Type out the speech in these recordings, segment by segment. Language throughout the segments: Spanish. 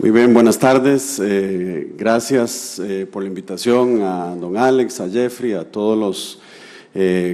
Muy bien, buenas tardes. Gracias por la invitación a don Alex, a Jeffrey, a todos los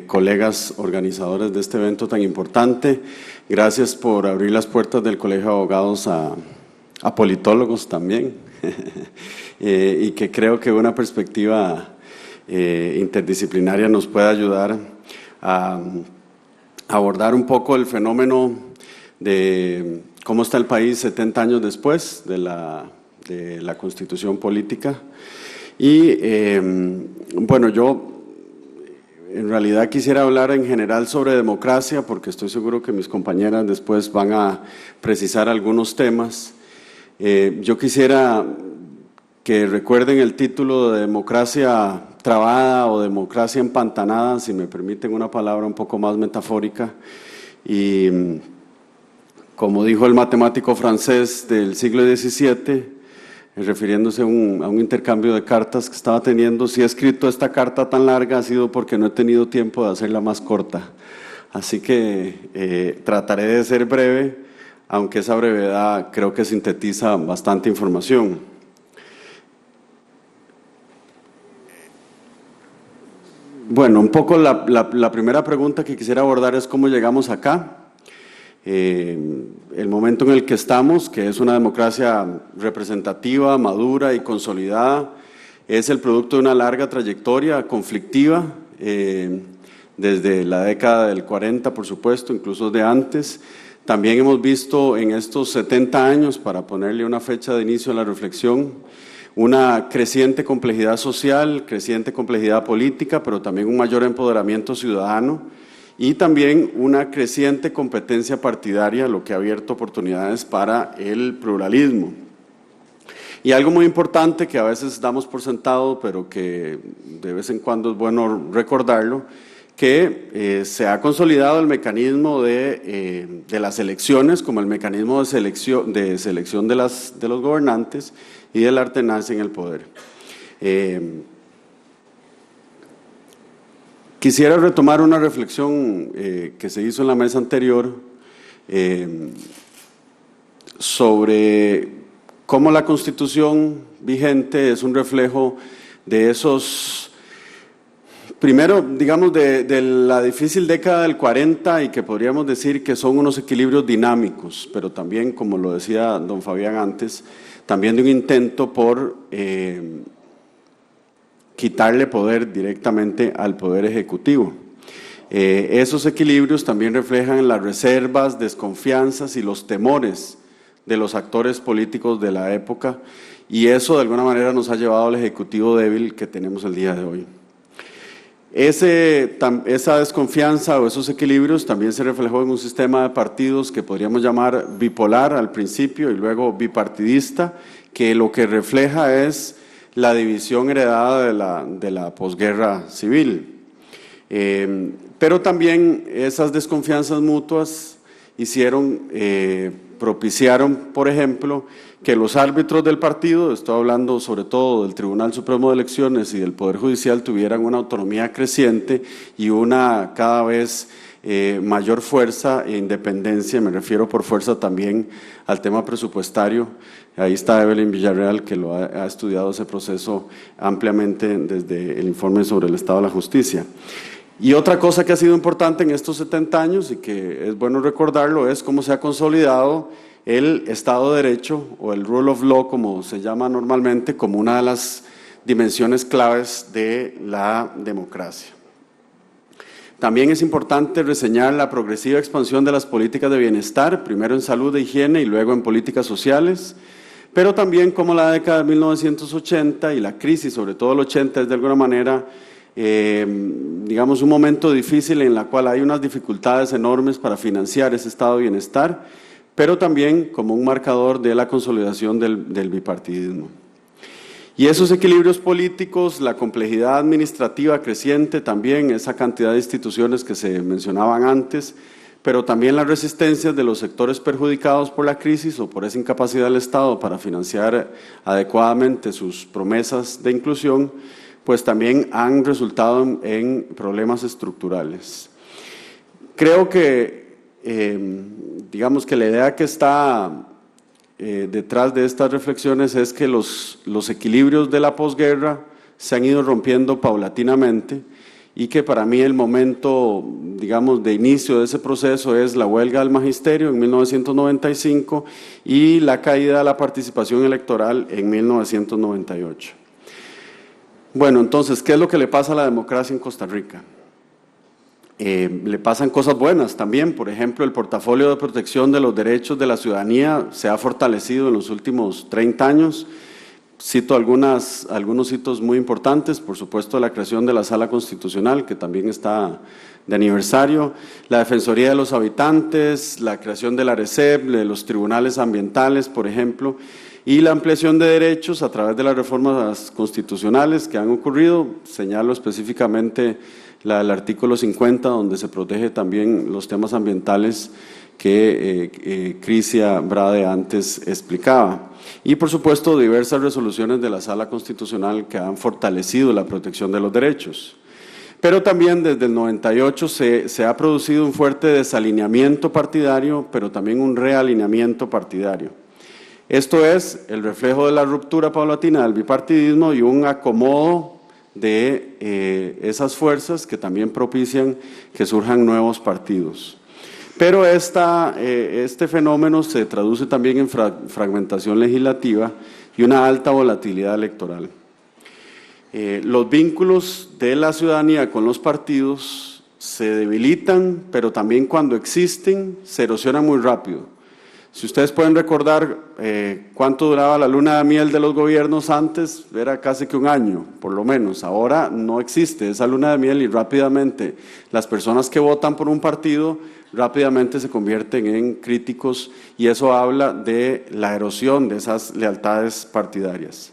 colegas organizadores de este evento tan importante. Gracias por abrir las puertas del Colegio de Abogados a politólogos también y que creo que una perspectiva interdisciplinaria nos puede ayudar a abordar un poco el fenómeno de cómo está el país 70 años después de la Constitución política. Y bueno, yo en realidad quisiera hablar en general sobre democracia, porque estoy seguro que mis compañeras después van a precisar algunos temas. Yo quisiera que recuerden el título de democracia trabada o democracia empantanada, si me permiten una palabra un poco más metafórica. Y como dijo el matemático francés del siglo XVII, refiriéndose a un intercambio de cartas que estaba teniendo, si he escrito esta carta tan larga ha sido porque no he tenido tiempo de hacerla más corta. Así que trataré de ser breve, aunque esa brevedad creo que sintetiza bastante información. Bueno, un poco la primera pregunta que quisiera abordar es cómo llegamos acá. El momento en el que estamos, que es una democracia representativa, madura y consolidada, es el producto de una larga trayectoria conflictiva, desde la década del 40, por supuesto, incluso de antes. También hemos visto en estos 70 años, para ponerle una fecha de inicio a la reflexión, una creciente complejidad social, creciente complejidad política, pero también un mayor empoderamiento ciudadano, y también una creciente competencia partidaria, lo que ha abierto oportunidades para el pluralismo. Y algo muy importante que a veces damos por sentado, pero que de vez en cuando es bueno recordarlo, que se ha consolidado el mecanismo de las elecciones como el mecanismo de selección de los gobernantes y de la alternancia en el poder. Quisiera retomar una reflexión que se hizo en la mesa anterior sobre cómo la Constitución vigente es un reflejo de esos, primero, digamos, de la difícil década del 40 y que podríamos decir que son unos equilibrios dinámicos, pero también, como lo decía don Fabián antes, también de un intento por quitarle poder directamente al Poder Ejecutivo. Esos equilibrios también reflejan las reservas, desconfianzas y los temores de los actores políticos de la época, y eso de alguna manera nos ha llevado al Ejecutivo débil que tenemos el día de hoy. Esa desconfianza o esos equilibrios también se reflejó en un sistema de partidos que podríamos llamar bipolar al principio y luego bipartidista, que lo que refleja es la división heredada de la posguerra civil. Pero también esas desconfianzas mutuas propiciaron, por ejemplo, que los árbitros del partido, estoy hablando sobre todo del Tribunal Supremo de Elecciones y del Poder Judicial, tuvieran una autonomía creciente y una cada vez mayor fuerza e independencia. Me refiero por fuerza también al tema presupuestario. Ahí está Evelyn Villarreal, que ha estudiado ese proceso ampliamente desde el informe sobre el Estado de la Justicia. Y otra cosa que ha sido importante en estos 70 años y que es bueno recordarlo es cómo se ha consolidado el Estado de Derecho o el Rule of Law, como se llama normalmente, como una de las dimensiones claves de la democracia. También es importante reseñar la progresiva expansión de las políticas de bienestar, primero en salud e higiene y luego en políticas sociales, pero también como la década de 1980 y la crisis, sobre todo el 80, es de alguna manera, digamos, un momento difícil en la cual hay unas dificultades enormes para financiar ese estado de bienestar, pero también como un marcador de la consolidación del bipartidismo. Y esos equilibrios políticos, la complejidad administrativa creciente también, esa cantidad de instituciones que se mencionaban antes, pero también las resistencias de los sectores perjudicados por la crisis o por esa incapacidad del Estado para financiar adecuadamente sus promesas de inclusión, pues también han resultado en problemas estructurales. Creo que, digamos que la idea que está detrás de estas reflexiones es que los equilibrios de la posguerra se han ido rompiendo paulatinamente y que para mí el momento, digamos, de inicio de ese proceso es la huelga del magisterio en 1995 y la caída de la participación electoral en 1998. Bueno, entonces, ¿qué es lo que le pasa a la democracia en Costa Rica? Le pasan cosas buenas también. Por ejemplo, el portafolio de protección de los derechos de la ciudadanía se ha fortalecido en los últimos 30 años. Cito algunos hitos muy importantes, por supuesto la creación de la Sala Constitucional, que también está de aniversario, la Defensoría de los Habitantes, la creación de la ARECEP, de los tribunales ambientales, por ejemplo, y la ampliación de derechos a través de las reformas constitucionales que han ocurrido. Señalo específicamente la del artículo 50, donde se protege también los temas ambientales que Crisia Brade antes explicaba. Y por supuesto diversas resoluciones de la Sala Constitucional que han fortalecido la protección de los derechos. Pero también desde el 98 se ha producido un fuerte desalineamiento partidario, pero también un realineamiento partidario. Esto es el reflejo de la ruptura paulatina del bipartidismo y un acomodo de esas fuerzas que también propician que surjan nuevos partidos. Pero este fenómeno se traduce también en fragmentación legislativa y una alta volatilidad electoral. Los vínculos de la ciudadanía con los partidos se debilitan, pero también cuando existen se erosionan muy rápido. Si ustedes pueden recordar cuánto duraba la luna de miel de los gobiernos antes, era casi que un año, por lo menos. Ahora no existe esa luna de miel y rápidamente las personas que votan por un partido rápidamente se convierten en críticos y eso habla de la erosión de esas lealtades partidarias.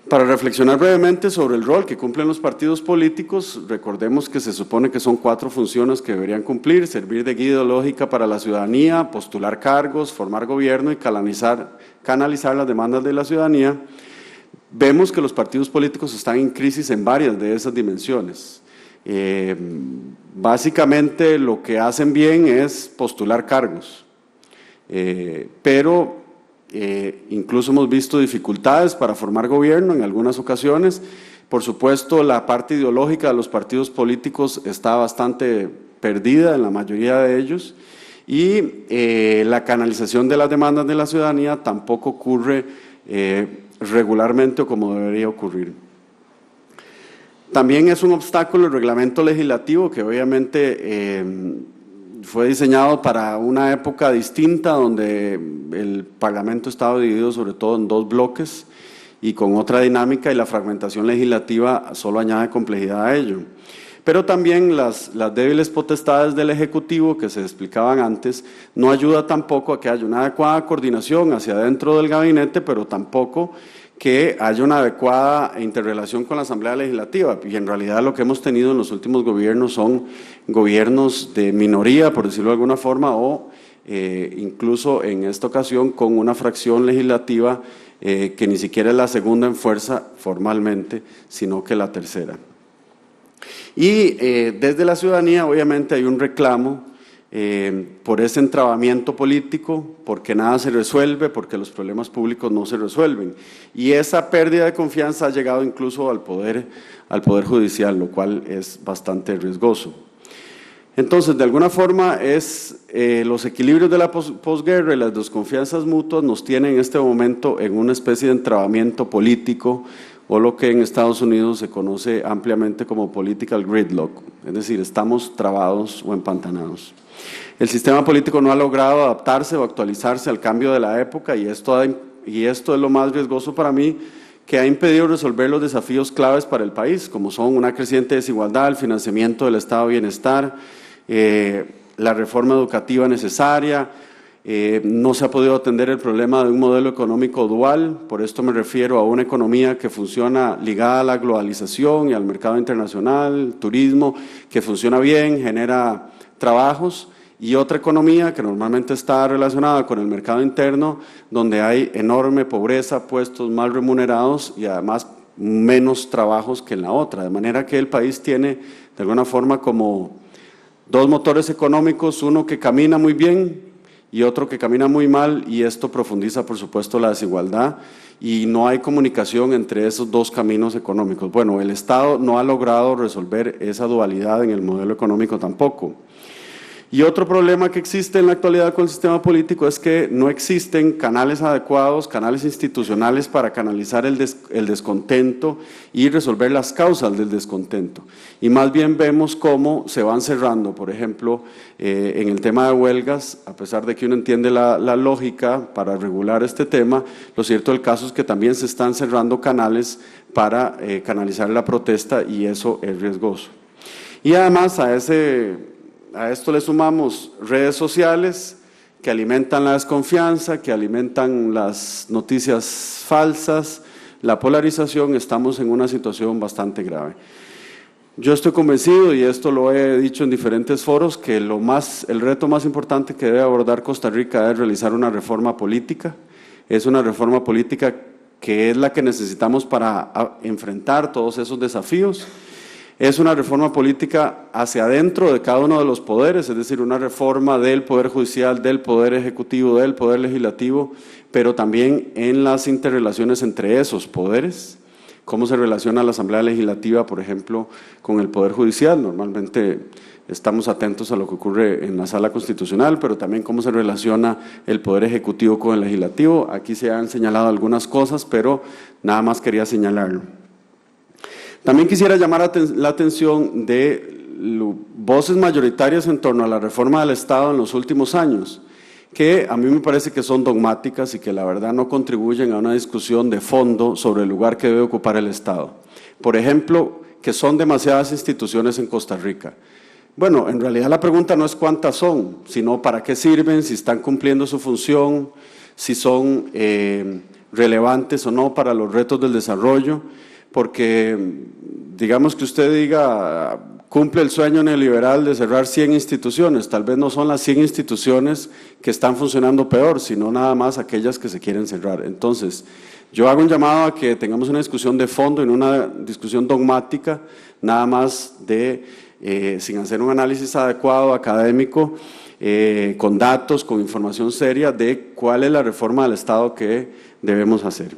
Para reflexionar brevemente sobre el rol que cumplen los partidos políticos, recordemos que se supone que son 4 funciones que deberían cumplir: servir de guía ideológica para la ciudadanía, postular cargos, formar gobierno y canalizar las demandas de la ciudadanía. Vemos que los partidos políticos están en crisis en varias de esas dimensiones. Básicamente lo que hacen bien es postular cargos, pero incluso hemos visto dificultades para formar gobierno en algunas ocasiones. Por supuesto, la parte ideológica de los partidos políticos está bastante perdida en la mayoría de ellos y la canalización de las demandas de la ciudadanía tampoco ocurre regularmente o como debería ocurrir. También es un obstáculo el reglamento legislativo, que obviamente fue diseñado para una época distinta donde el Parlamento estaba dividido sobre todo en 2 bloques y con otra dinámica, y la fragmentación legislativa solo añade complejidad a ello. Pero también las débiles potestades del Ejecutivo que se explicaban antes no ayuda tampoco a que haya una adecuada coordinación hacia adentro del gabinete, pero tampoco que haya una adecuada interrelación con la Asamblea Legislativa. Y en realidad lo que hemos tenido en los últimos gobiernos son gobiernos de minoría, por decirlo de alguna forma, o incluso en esta ocasión con una fracción legislativa que ni siquiera es la segunda en fuerza formalmente, sino que la tercera. Y desde la ciudadanía obviamente hay un reclamo por ese entrabamiento político, porque nada se resuelve, porque los problemas públicos no se resuelven. Y esa pérdida de confianza ha llegado incluso al poder judicial, lo cual es bastante riesgoso. Entonces, de alguna forma, los equilibrios de la posguerra y las desconfianzas mutuas nos tienen en este momento en una especie de entrabamiento político, o lo que en Estados Unidos se conoce ampliamente como political gridlock, es decir, estamos trabados o empantanados. El sistema político no ha logrado adaptarse o actualizarse al cambio de la época y esto es lo más riesgoso para mí, que ha impedido resolver los desafíos claves para el país, como son una creciente desigualdad, el financiamiento del estado de bienestar, la reforma educativa necesaria. No se ha podido atender el problema de un modelo económico dual. Por esto me refiero a una economía que funciona ligada a la globalización y al mercado internacional, turismo, que funciona bien, genera trabajos, y otra economía que normalmente está relacionada con el mercado interno, donde hay enorme pobreza, puestos mal remunerados y además menos trabajos que en la otra. De manera que el país tiene de alguna forma como 2 motores económicos, uno que camina muy bien y otro que camina muy mal, y esto profundiza, por supuesto, la desigualdad, y no hay comunicación entre esos dos caminos económicos. Bueno, el Estado no ha logrado resolver esa dualidad en el modelo económico tampoco. Y otro problema que existe en la actualidad con el sistema político es que no existen canales adecuados, canales institucionales para canalizar el descontento y resolver las causas del descontento. Y más bien vemos cómo se van cerrando, por ejemplo, en el tema de huelgas, a pesar de que uno entiende la lógica para regular este tema, lo cierto del caso es que también se están cerrando canales para canalizar la protesta, y eso es riesgoso. Y además a esto le sumamos redes sociales que alimentan la desconfianza, que alimentan las noticias falsas, la polarización. Estamos en una situación bastante grave. Yo estoy convencido, y esto lo he dicho en diferentes foros, que el reto más importante que debe abordar Costa Rica es realizar una reforma política. Es una reforma política que es la que necesitamos para enfrentar todos esos desafíos. Es una reforma política hacia adentro de cada uno de los poderes, es decir, una reforma del Poder Judicial, del Poder Ejecutivo, del Poder Legislativo, pero también en las interrelaciones entre esos poderes. Cómo se relaciona la Asamblea Legislativa, por ejemplo, con el Poder Judicial. Normalmente estamos atentos a lo que ocurre en la Sala Constitucional, pero también cómo se relaciona el Poder Ejecutivo con el Legislativo. Aquí se han señalado algunas cosas, pero nada más quería señalarlo. También quisiera llamar la atención de voces mayoritarias en torno a la reforma del Estado en los últimos años, que a mí me parece que son dogmáticas y que la verdad no contribuyen a una discusión de fondo sobre el lugar que debe ocupar el Estado. Por ejemplo, que son demasiadas instituciones en Costa Rica. Bueno, en realidad la pregunta no es cuántas son, sino para qué sirven, si están cumpliendo su función, si son relevantes o no para los retos del desarrollo. Porque digamos que usted diga, cumple el sueño neoliberal de cerrar 100 instituciones, tal vez no son las 100 instituciones que están funcionando peor, sino nada más aquellas que se quieren cerrar. Entonces, yo hago un llamado a que tengamos una discusión de fondo, en una discusión dogmática, nada más sin hacer un análisis adecuado, académico, con datos, con información seria de cuál es la reforma del Estado que debemos hacer.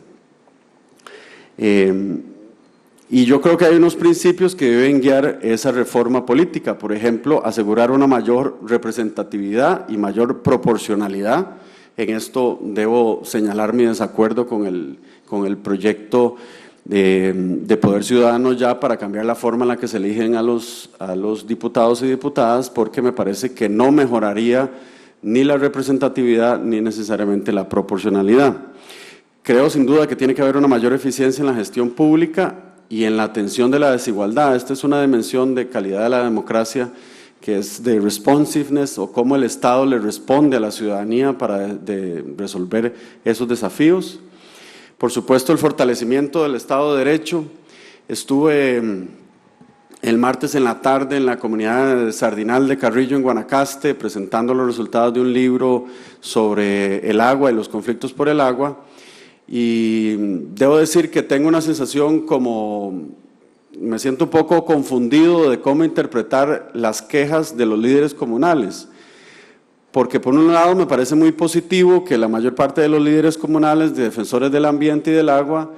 Y yo creo que hay unos principios que deben guiar esa reforma política. Por ejemplo, asegurar una mayor representatividad y mayor proporcionalidad. En esto debo señalar mi desacuerdo con el proyecto de Poder Ciudadano ya para cambiar la forma en la que se eligen a los diputados y diputadas, porque me parece que no mejoraría ni la representatividad ni necesariamente la proporcionalidad. Creo sin duda que tiene que haber una mayor eficiencia en la gestión pública y en la atención de la desigualdad. Esta es una dimensión de calidad de la democracia que es de responsiveness, o cómo el Estado le responde a la ciudadanía para resolver esos desafíos. Por supuesto, el fortalecimiento del Estado de Derecho. Estuve el martes en la tarde en la comunidad de Sardinal de Carrillo, en Guanacaste, presentando los resultados de un libro sobre el agua y los conflictos por el agua. Y debo decir que tengo una sensación me siento un poco confundido de cómo interpretar las quejas de los líderes comunales, porque por un lado me parece muy positivo que la mayor parte de los líderes comunales, de defensores del ambiente y del agua,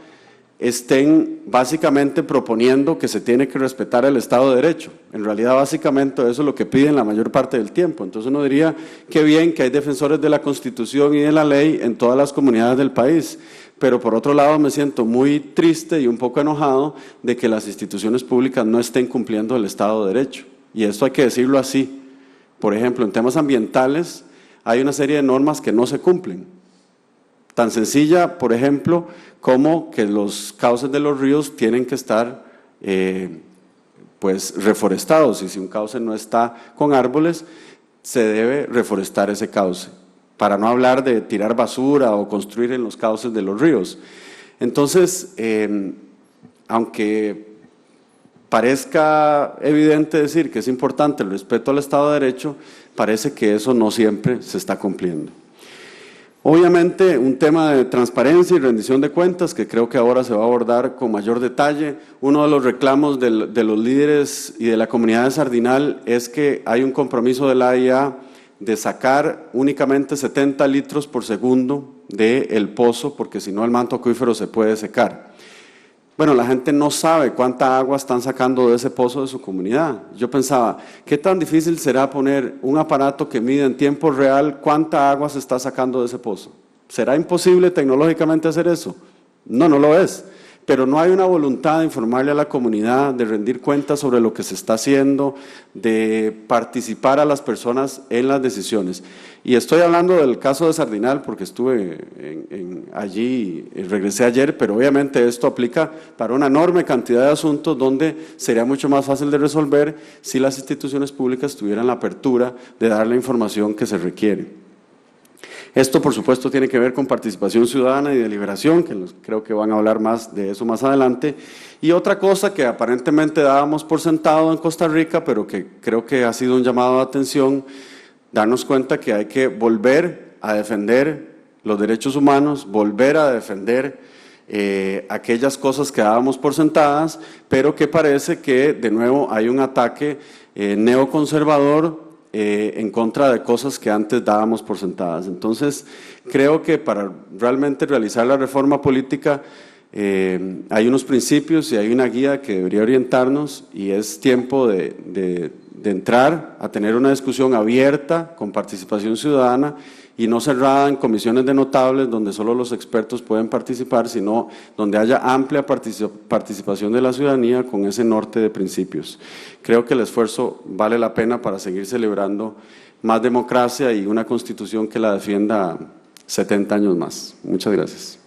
estén básicamente proponiendo que se tiene que respetar el Estado de Derecho. En realidad, básicamente eso es lo que piden la mayor parte del tiempo. Entonces uno diría, qué bien que hay defensores de la Constitución y de la ley en todas las comunidades del país, pero por otro lado me siento muy triste y un poco enojado de que las instituciones públicas no estén cumpliendo el Estado de Derecho. Y esto hay que decirlo así. Por ejemplo, en temas ambientales hay una serie de normas que no se cumplen. Tan sencilla, por ejemplo, como que los cauces de los ríos tienen que estar reforestados, y si un cauce no está con árboles, se debe reforestar ese cauce, para no hablar de tirar basura o construir en los cauces de los ríos. Entonces, aunque parezca evidente decir que es importante el respeto al Estado de Derecho, parece que eso no siempre se está cumpliendo. Obviamente, un tema de transparencia y rendición de cuentas que creo que ahora se va a abordar con mayor detalle. Uno de los reclamos de los líderes y de la comunidad de Sardinal es que hay un compromiso de la AIA de sacar únicamente 70 litros por segundo del pozo, porque si no el manto acuífero se puede secar. Bueno, la gente no sabe cuánta agua están sacando de ese pozo de su comunidad. Yo pensaba, ¿qué tan difícil será poner un aparato que mide en tiempo real cuánta agua se está sacando de ese pozo? ¿Será imposible tecnológicamente hacer eso? No, no lo es. Pero no hay una voluntad de informarle a la comunidad, de rendir cuentas sobre lo que se está haciendo, de participar a las personas en las decisiones. Y estoy hablando del caso de Sardinal porque estuve allí y regresé ayer, pero obviamente esto aplica para una enorme cantidad de asuntos donde sería mucho más fácil de resolver si las instituciones públicas tuvieran la apertura de dar la información que se requiere. Esto, por supuesto, tiene que ver con participación ciudadana y deliberación, que creo que van a hablar más de eso más adelante. Y otra cosa que aparentemente dábamos por sentado en Costa Rica, pero que creo que ha sido un llamado de atención, darnos cuenta que hay que volver a defender los derechos humanos, volver a defender aquellas cosas que dábamos por sentadas, pero que parece que de nuevo hay un ataque neoconservador en contra de cosas que antes dábamos por sentadas. Entonces, creo que para realmente realizar la reforma política hay unos principios y hay una guía que debería orientarnos, y es tiempo de entrar a tener una discusión abierta con participación ciudadana y no cerrada en comisiones de notables donde solo los expertos pueden participar, sino donde haya amplia participación de la ciudadanía con ese norte de principios. Creo que el esfuerzo vale la pena para seguir celebrando más democracia y una constitución que la defienda 70 años más. Muchas gracias.